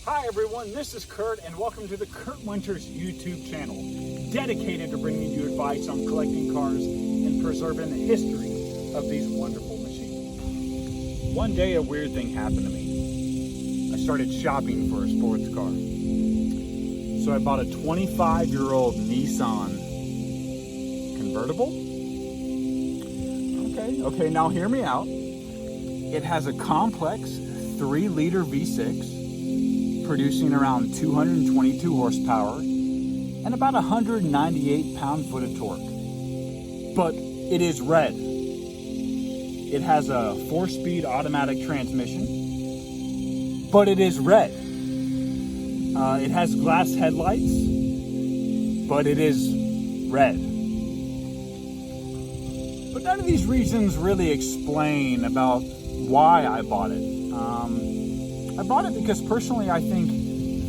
Hi everyone, this is Kurt and welcome to the Kurt Winters YouTube channel, dedicated to bringing you advice on collecting cars and preserving the history of these wonderful machines. One day a weird thing happened to me. I started shopping for a sports car. So I bought a 25-year-old Nissan convertible. Okay, now hear me out. It has a complex 3-liter V6 producing around 222 horsepower and about 198 pound-foot of torque. But it is red. It has a 4-speed automatic transmission, but it is red. It has glass headlights, but it is red. But none of these reasons really explain about why I bought it. I bought it because personally I think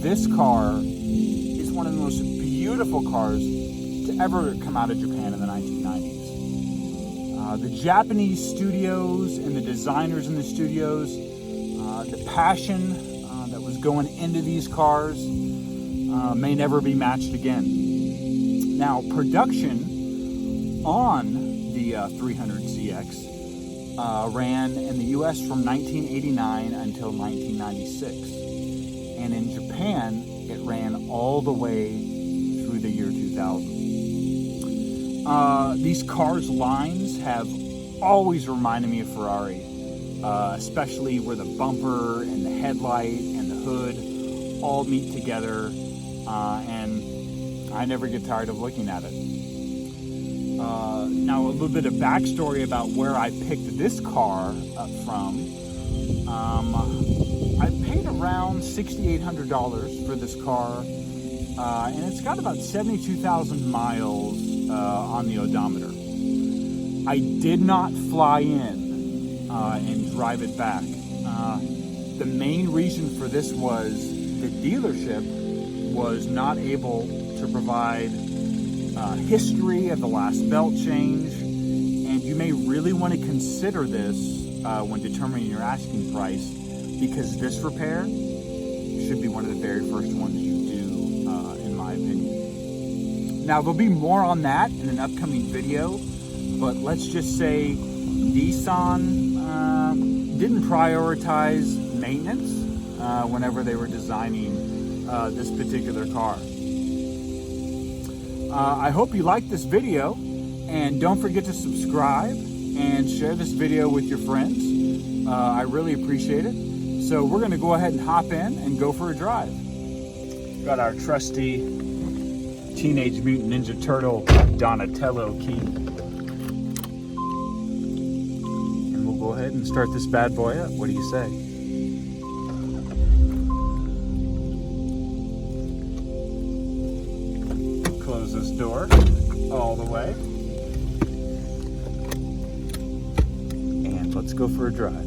this car is one of the most beautiful cars to ever come out of Japan in the 1990s. The Japanese studios and the designers in the studios, the passion that was going into these cars may never be matched again. Now, production on the 300ZX ran in the US from 1989 until 1996. And in Japan, it ran all the way through the year 2000. These cars' lines have always reminded me of Ferrari, especially where the bumper and the headlight and the hood all meet together, and I never get tired of looking at it. Now, a little bit of backstory about where I picked this car up from. I paid around $6,800 for this car, and it's got about 72,000 miles on the odometer. I did not fly in and drive it back. The main reason for this was the dealership was not able to provide history of the last belt change, and you may really want to consider this when determining your asking price, because this repair should be one of the very first ones you do, in my opinion. Now, there'll be more on that in an upcoming video, but let's just say Nissan didn't prioritize maintenance whenever they were designing this particular car. I hope you liked this video, and don't forget to subscribe and share this video with your friends. I really appreciate it. So we're going to go ahead and hop in and go for a drive. Got our trusty Teenage Mutant Ninja Turtle Donatello key. And we'll go ahead and start this bad boy up. What do you say? Close this door all the way, and let's go for a drive.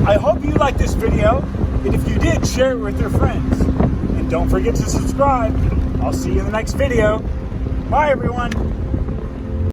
I hope you liked this video, and if you did, share it with your friends. And don't forget to subscribe. I'll see you in the next video. Bye, everyone.